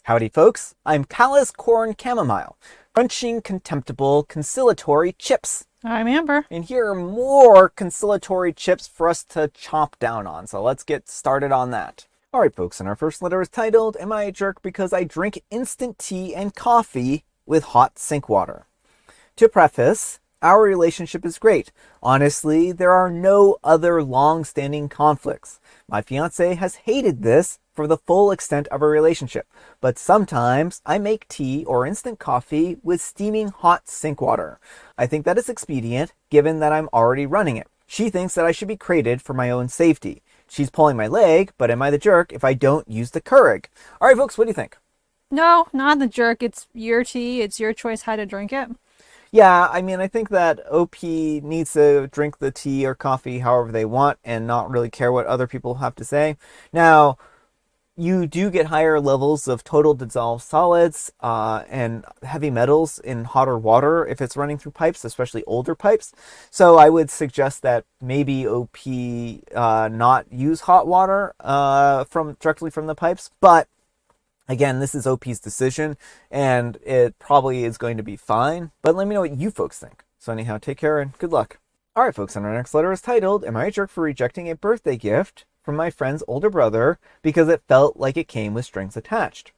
Howdy folks, I'm Callous Corn Chamomile, crunching contemptible conciliatory chips. I'm Amber. And here are more conciliatory chips for us to chomp down on, so let's get started on that. Alright folks, and our first letter is titled, Am I a Jerk Because I Drink Instant Tea and Coffee with Hot Sink Water? To preface, our relationship is great. Honestly, there are no other long-standing conflicts. My fiance has hated this for the full extent of our relationship, but sometimes I make tea or instant coffee with steaming hot sink water. I think that is expedient, given that I'm already running it. She thinks that I should be crated for my own safety. She's pulling my leg, but am I the jerk if I don't use the Keurig? Alright folks, what do you think? No, not the jerk. It's your tea. It's your choice how to drink it. Yeah, I mean, I think that OP needs to drink the tea or coffee however they want and not really care what other people have to say. Now, you do get higher levels of total dissolved solids and heavy metals in hotter water if it's running through pipes, especially older pipes. So I would suggest that maybe OP not use hot water directly from the pipes. But again, this is OP's decision, and it probably is going to be fine. But let me know what you folks think. So anyhow, take care and good luck. Alright folks, and our next letter is titled, Am I a Jerk for Rejecting a Birthday Gift from my friend's older brother because it felt like it came with strings attached?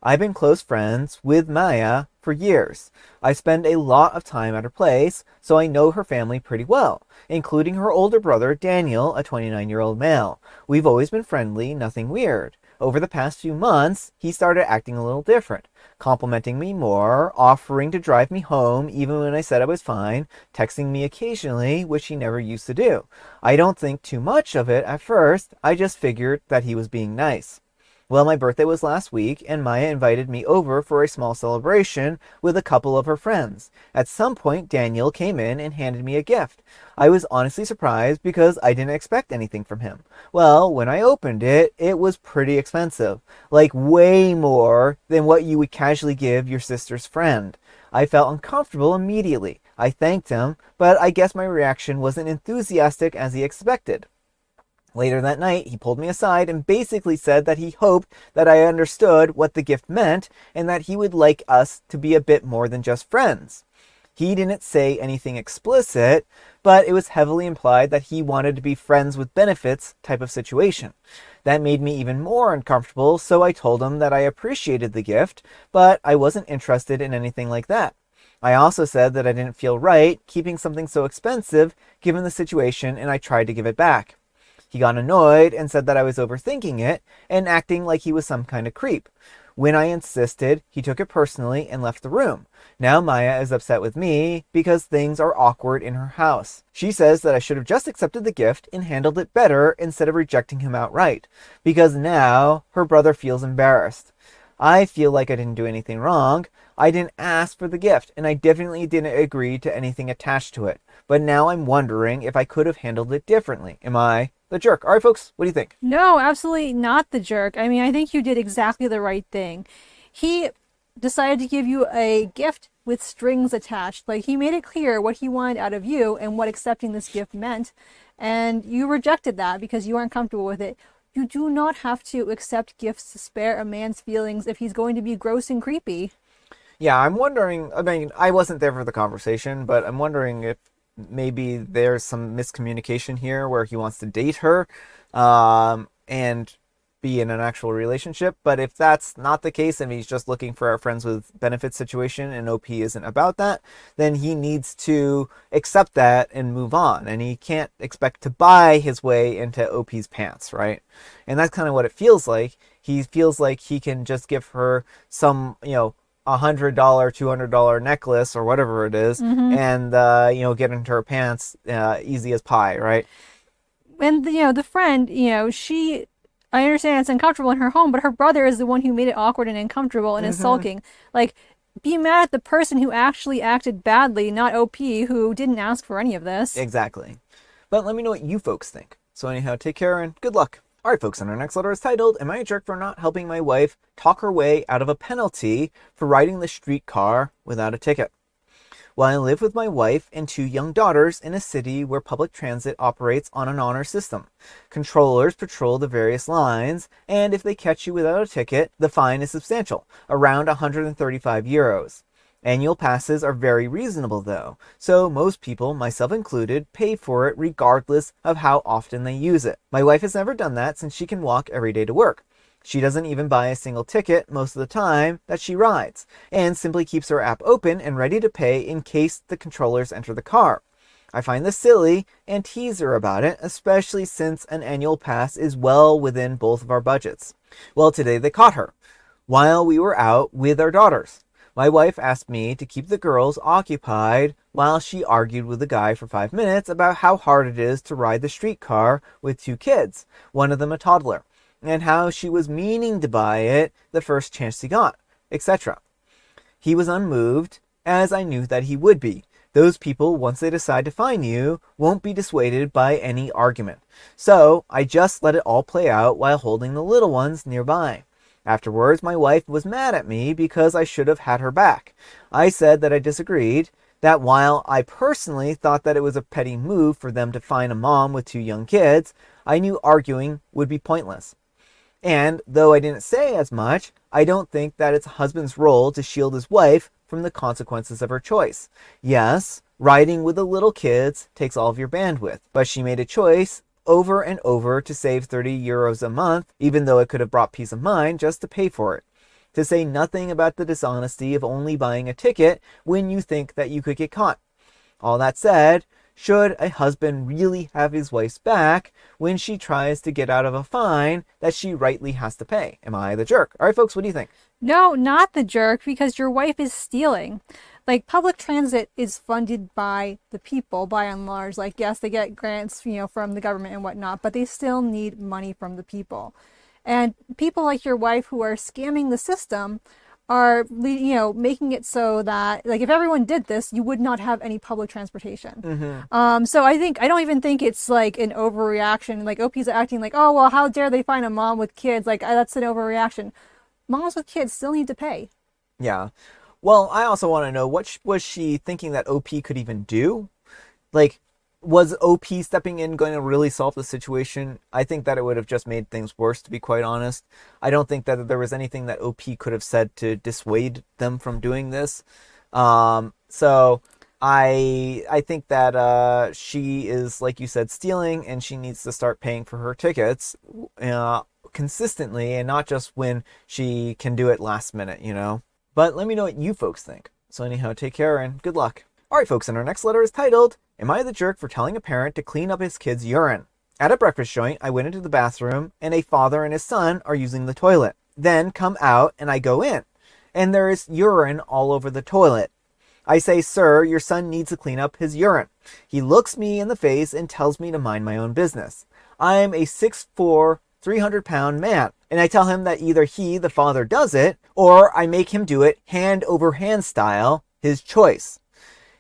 I've been close friends with Maya for years. I spend a lot of time at her place, so I know her family pretty well, including her older brother Daniel, a 29-year-old male. We've always been friendly, nothing weird. Over the past few months, he started acting a little different, complimenting me more, offering to drive me home even when I said I was fine, texting me occasionally, which he never used to do. I don't think too much of it at first, I just figured that he was being nice. Well, my birthday was last week, and Maya invited me over for a small celebration with a couple of her friends. At some point, Daniel came in and handed me a gift. I was honestly surprised because I didn't expect anything from him. Well, when I opened it, it was pretty expensive. Like way more than what you would casually give your sister's friend. I felt uncomfortable immediately. I thanked him, but I guess my reaction wasn't enthusiastic as he expected. Later that night, he pulled me aside and basically said that he hoped that I understood what the gift meant and that he would like us to be a bit more than just friends. He didn't say anything explicit, but it was heavily implied that he wanted to be friends with benefits type of situation. That made me even more uncomfortable, so I told him that I appreciated the gift, but I wasn't interested in anything like that. I also said that I didn't feel right keeping something so expensive given the situation, and I tried to give it back. He got annoyed and said that I was overthinking it and acting like he was some kind of creep. When I insisted, he took it personally and left the room. Now Maya is upset with me because things are awkward in her house. She says that I should have just accepted the gift and handled it better instead of rejecting him outright, because now her brother feels embarrassed. I feel like I didn't do anything wrong. I didn't ask for the gift, and I definitely didn't agree to anything attached to it. But now I'm wondering if I could have handled it differently. Am I the jerk? Alright folks, what do you think? No, absolutely not the jerk. I mean, I think you did exactly the right thing. He decided to give you a gift with strings attached. Like, he made it clear what he wanted out of you and what accepting this gift meant. And you rejected that because you weren't comfortable with it. You do not have to accept gifts to spare a man's feelings if he's going to be gross and creepy. Yeah, I'm wondering, I mean, I wasn't there for the conversation, but I'm wondering if maybe there's some miscommunication here where he wants to date her and be in an actual relationship. But if that's not the case and he's just looking for a friends with benefits situation and OP isn't about that, then he needs to accept that and move on. And he can't expect to buy his way into OP's pants, right? And that's kind of what it feels like. He feels like he can just give her some, $100, $200 necklace or whatever it is, and get into her pants easy as pie, right? And the friend, I understand it's uncomfortable in her home, but her brother is the one who made it awkward and uncomfortable and is sulking. Like, be mad at the person who actually acted badly, not OP, who didn't ask for any of this. Exactly. But let me know what you folks think. So anyhow, take care and good luck. Alright folks, and our next letter is titled, Am I a Jerk for Not Helping My Wife Talk Her Way Out of a Penalty for Riding the Streetcar Without a Ticket? Well, I live with my wife and 2 young daughters in a city where public transit operates on an honor system. Controllers patrol the various lines, and if they catch you without a ticket, the fine is substantial, around 135 euros. Annual passes are very reasonable though, so most people, myself included, pay for it regardless of how often they use it. My wife has never done that since she can walk every day to work. She doesn't even buy a single ticket most of the time that she rides, and simply keeps her app open and ready to pay in case the controllers enter the car. I find this silly and tease her about it, especially since an annual pass is well within both of our budgets. Well, today they caught her while we were out with our daughters. My wife asked me to keep the girls occupied while she argued with the guy for 5 minutes about how hard it is to ride the streetcar with 2 kids, one of them a toddler, and how she was meaning to buy it the first chance she got, etc. He was unmoved, as I knew that he would be. Those people, once they decide to fine you, won't be dissuaded by any argument. So I just let it all play out while holding the little ones nearby. Afterwards, my wife was mad at me because I should have had her back. I said that I disagreed, that while I personally thought that it was a petty move for them to fine a mom with 2 young kids, I knew arguing would be pointless. And though I didn't say as much, I don't think that it's a husband's role to shield his wife from the consequences of her choice. Yes, riding with the little kids takes all of your bandwidth, but she made a choice over and over to save 30 euros a month, even though it could have brought peace of mind just to pay for it. To say nothing about the dishonesty of only buying a ticket when you think that you could get caught. All that said, should a husband really have his wife's back when she tries to get out of a fine that she rightly has to pay? Am I the jerk? All right, folks, what do you think? No, not the jerk, because your wife is stealing. Like, public transit is funded by the people by and large. Like, yes, they get grants, from the government and whatnot, but they still need money from the people. And people like your wife who are scamming the system are, making it so that, like, if everyone did this, you would not have any public transportation. So I don't even think it's like an overreaction. Like, OP's acting like, oh, well, how dare they find a mom with kids? Like, that's an overreaction. Moms with kids still need to pay. Yeah. Well, I also want to know, what was she thinking that OP could even do? Like, was OP stepping in going to really solve the situation? I think that it would have just made things worse, to be quite honest. I don't think that there was anything that OP could have said to dissuade them from doing this. So I think that she is, like you said, stealing, and she needs to start paying for her tickets consistently, and not just when she can do it last minute, But let me know what you folks think. So anyhow, take care and good luck. Alright folks, and our next letter is titled, Am I the Jerk for Telling a Parent to Clean Up His Kid's Urine? At a breakfast joint, I went into the bathroom, and a father and his son are using the toilet. Then come out, and I go in, and there is urine all over the toilet. I say, Sir, your son needs to clean up his urine. He looks me in the face and tells me to mind my own business. I am a 6'4", 300-pound man, and I tell him that either he, the father, does it, or I make him do it hand over hand style, his choice.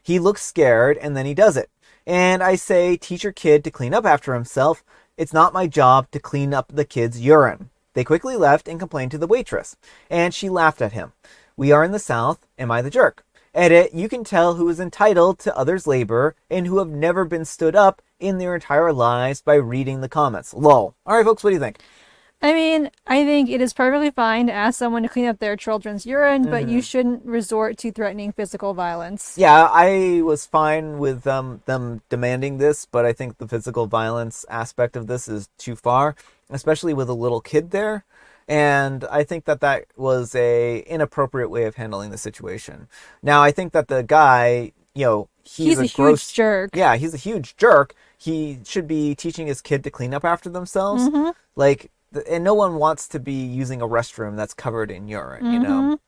He looks scared, and then he does it. And I say, teach your kid to clean up after himself. It's not my job to clean up the kid's urine. They quickly left and complained to the waitress, and she laughed at him. We are in the South. Am I the jerk? Edit, you can tell who is entitled to others' labor and who have never been stood up in their entire lives by reading the comments. Lol. All right, folks, what do you think? I mean, I think it is perfectly fine to ask someone to clean up their children's urine, but you shouldn't resort to threatening physical violence. Yeah, I was fine with them demanding this, but I think the physical violence aspect of this is too far, especially with a little kid there. And I think that was a inappropriate way of handling the situation. Now, I think that the guy, he's a huge jerk. Yeah, he's a huge jerk. He should be teaching his kid to clean up after themselves. And no one wants to be using a restroom that's covered in urine,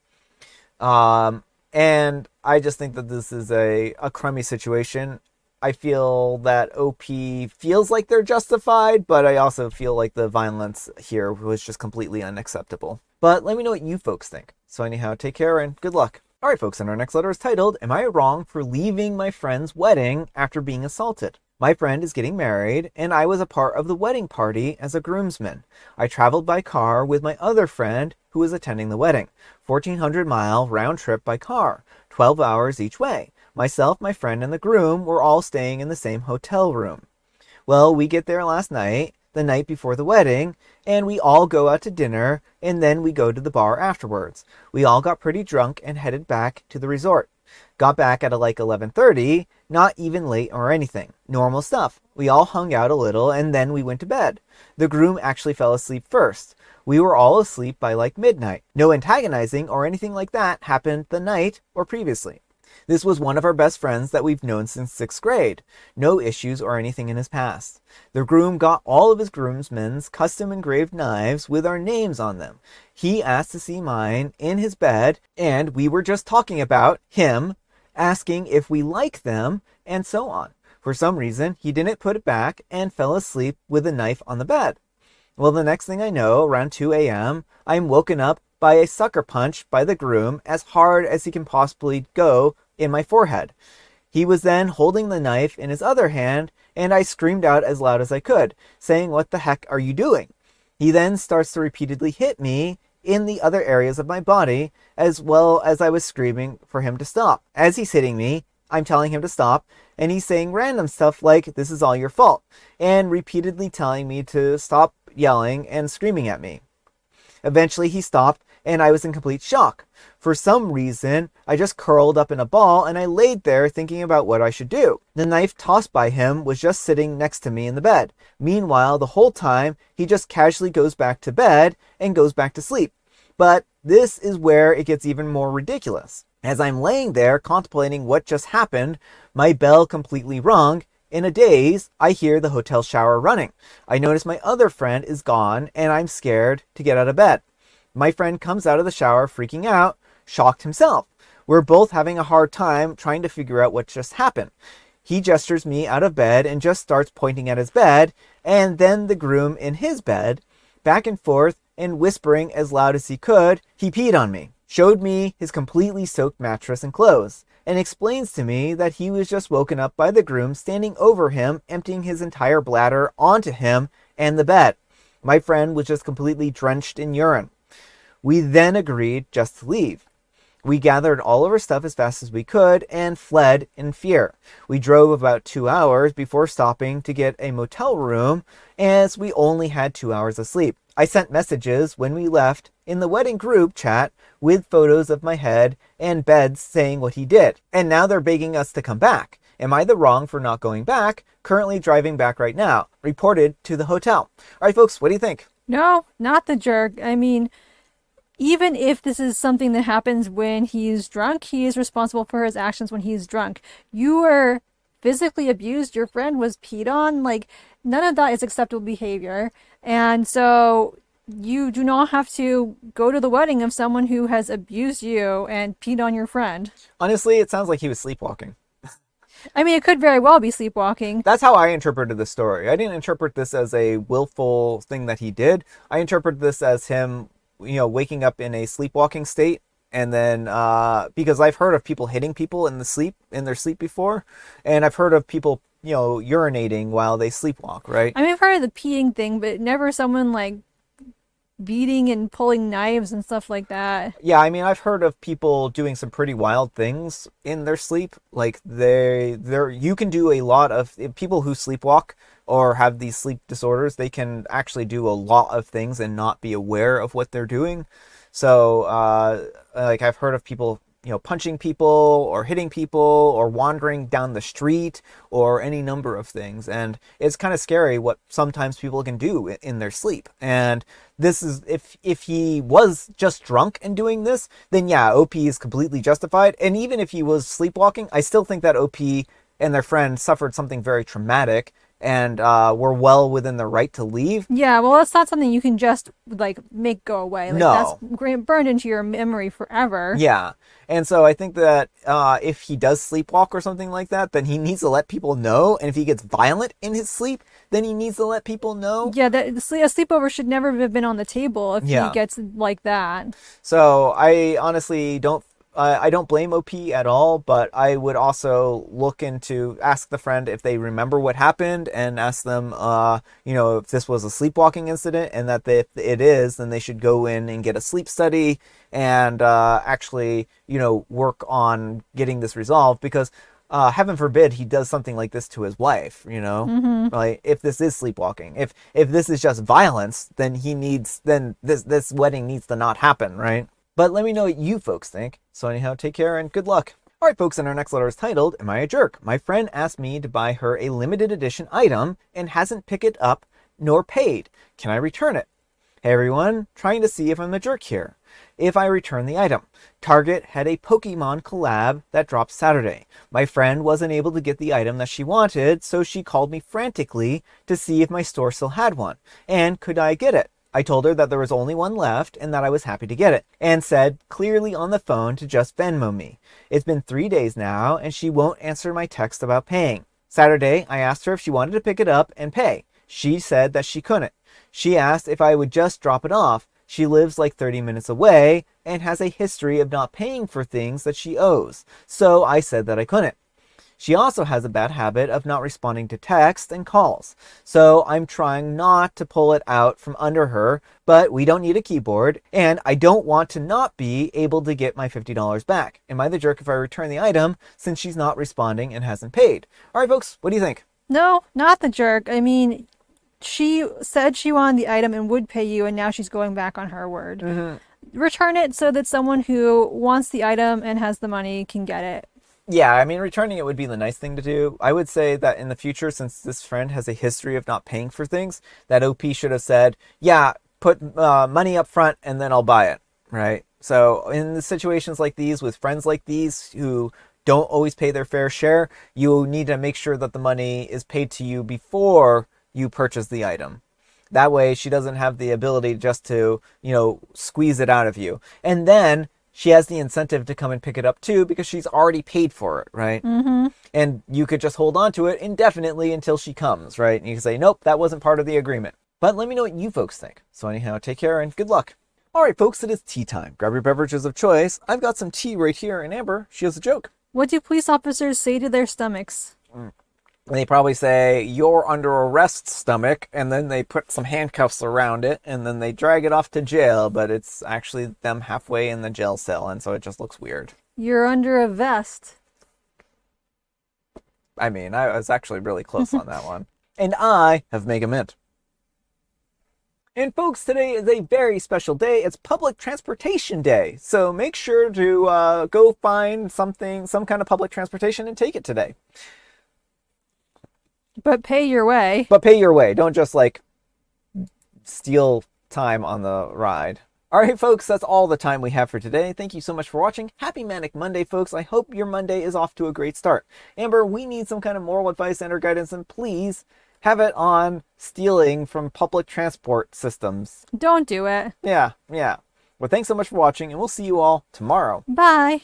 And I just think that this is a crummy situation. I feel that OP feels like they're justified, but I also feel like the violence here was just completely unacceptable. But let me know what you folks think. So anyhow, take care and good luck. All right, folks, and our next letter is titled, Am I wrong for leaving my friend's wedding after being assaulted? My friend is getting married, and I was a part of the wedding party as a groomsman. I traveled by car with my other friend who was attending the wedding. 1,400-mile round trip by car, 12 hours each way. Myself, my friend, and the groom were all staying in the same hotel room. Well, we get there last night, the night before the wedding, and we all go out to dinner, and then we go to the bar afterwards. We all got pretty drunk and headed back to the resort. Got back at like 11:30, not even late or anything. Normal stuff. We all hung out a little and then we went to bed. The groom actually fell asleep first. We were all asleep by like midnight. No antagonizing or anything like that happened the night or previously. This was one of our best friends that we've known since 6th grade. No issues or anything in his past. The groom got all of his groomsmen's custom engraved knives with our names on them. He asked to see mine in his bed, and we were just talking about him, asking if we like them, and so on. For some reason, he didn't put it back and fell asleep with a knife on the bed. Well, the next thing I know, around 2 a.m., I am woken up by a sucker punch by the groom as hard as he can possibly go in my forehead. He was then holding the knife in his other hand, and I screamed out as loud as I could, saying, "What the heck are you doing?" He then starts to repeatedly hit me in the other areas of my body, as well as I was screaming for him to stop. As he's hitting me, I'm telling him to stop, and he's saying random stuff like, "This is all your fault," and repeatedly telling me to stop yelling and screaming at me. Eventually he stopped, and I was in complete shock. For some reason, I just curled up in a ball and I laid there thinking about what I should do. The knife tossed by him was just sitting next to me in the bed. Meanwhile, the whole time, he just casually goes back to bed and goes back to sleep. But this is where it gets even more ridiculous. As I'm laying there contemplating what just happened, my bell completely rung. In a daze, I hear the hotel shower running. I notice my other friend is gone and I'm scared to get out of bed. My friend comes out of the shower freaking out, shocked himself. We're both having a hard time trying to figure out what just happened. He gestures me out of bed and just starts pointing at his bed, and then the groom in his bed, back and forth and whispering as loud as he could, he peed on me, showed me his completely soaked mattress and clothes, and explains to me that he was just woken up by the groom standing over him, emptying his entire bladder onto him and the bed. My friend was just completely drenched in urine. We then agreed just to leave. We gathered all of our stuff as fast as we could and fled in fear. We drove about 2 hours before stopping to get a motel room, as we only had 2 hours of sleep. I sent messages when we left in the wedding group chat with photos of my head and beds saying what he did. And now they're begging us to come back. Am I the wrong for not going back? Currently driving back right now. Reported to the hotel. All right, folks, what do you think? No, not the jerk. I mean, even if this is something that happens when he's drunk, he is responsible for his actions when he's drunk. You were physically abused, your friend was peed on, like, none of that is acceptable behavior. And so you do not have to go to the wedding of someone who has abused you and peed on your friend. Honestly, it sounds like he was sleepwalking. I mean, it could very well be sleepwalking. That's how I interpreted the story. I didn't interpret this as a willful thing that he did. I interpreted this as him waking up in a sleepwalking state, and then because I've heard of people hitting people in their sleep before, and I've heard of people urinating while they sleepwalk, right? I mean, I've heard of the peeing thing, but never someone like beating and pulling knives and stuff like that. Yeah, I mean, I've heard of people doing some pretty wild things in their sleep. Like you can do a lot of people who sleepwalk or have these sleep disorders. They can actually do a lot of things and not be aware of what they're doing. So, like I've heard of people, punching people or hitting people or wandering down the street or any number of things. And it's kind of scary what sometimes people can do in their sleep. And this is, if he was just drunk and doing this, then yeah, OP is completely justified. And even if he was sleepwalking, I still think that OP and their friend suffered something very traumatic and were well within their right to leave. Yeah, well, that's not something you can just like make go away. Like, no, that's burned into your memory forever. Yeah, and so I think that if he does sleepwalk or something like that, then he needs to let people know. And if he gets violent in his sleep, then he needs to let people know. Yeah, a sleepover should never have been on the table if he gets like that. So I honestly don't I don't blame OP at all, but I would also ask the friend if they remember what happened and ask them, if this was a sleepwalking incident, and that if it is, then they should go in and get a sleep study and actually, work on getting this resolved, because heaven forbid he does something like this to his wife, like if this is sleepwalking, if this is just violence, then this wedding needs to not happen, right? But let me know what you folks think. So anyhow, take care and good luck. All right, folks, and our next letter is titled, Am I a Jerk? My friend asked me to buy her a limited edition item and hasn't picked it up nor paid. Can I return it? Hey everyone, trying to see if I'm a jerk here. If I return the item. Target had a Pokemon collab that dropped Saturday. My friend wasn't able to get the item that she wanted, so she called me frantically to see if my store still had one, and could I get it. I told her that there was only one left and that I was happy to get it, and said clearly on the phone to just Venmo me. It's been 3 days now, and she won't answer my text about paying. Saturday, I asked her if she wanted to pick it up and pay. She said that she couldn't. She asked if I would just drop it off. She lives like 30 minutes away and has a history of not paying for things that she owes, so I said that I couldn't. She also has a bad habit of not responding to texts and calls, so I'm trying not to pull it out from under her, but we don't need a keyboard, and I don't want to not be able to get my $50 back. Am I the jerk if I return the item since she's not responding and hasn't paid? All right, folks, what do you think? No, not the jerk. I mean, she said she wanted the item and would pay you, and now she's going back on her word. Return it so that someone who wants the item and has the money can get it. Yeah, I mean, returning it would be the nice thing to do. I would say that in the future, since this friend has a history of not paying for things, that OP should have said, yeah, put money up front and then I'll buy it, right? So in the situations like these, with friends like these who don't always pay their fair share, you need to make sure that the money is paid to you before you purchase the item. That way she doesn't have the ability just to, squeeze it out of you. And then she has the incentive to come and pick it up too, because she's already paid for it, right? And you could just hold on to it indefinitely until she comes, right? And you can say, nope, that wasn't part of the agreement. But let me know what you folks think. So anyhow, take care and good luck. All right, folks, it is tea time. Grab your beverages of choice. I've got some tea right here, and Amber, she has a joke. What do police officers say to their stomachs? They probably say, you're under arrest, stomach, and then they put some handcuffs around it, and then they drag it off to jail, but it's actually them halfway in the jail cell, and so it just looks weird. You're under a vest. I mean, I was actually really close on that one. And I have Mega Mint. And folks, today is a very special day. It's Public Transportation Day, so make sure to go find some kind of public transportation and take it today. But pay your way. But pay your way. Don't just steal time on the ride. All right, folks, that's all the time we have for today. Thank you so much for watching. Happy Manic Monday, folks. I hope your Monday is off to a great start. Amber, we need some kind of moral advice and or guidance, and please have it on stealing from public transport systems. Don't do it. Yeah. Well, thanks so much for watching, and we'll see you all tomorrow. Bye.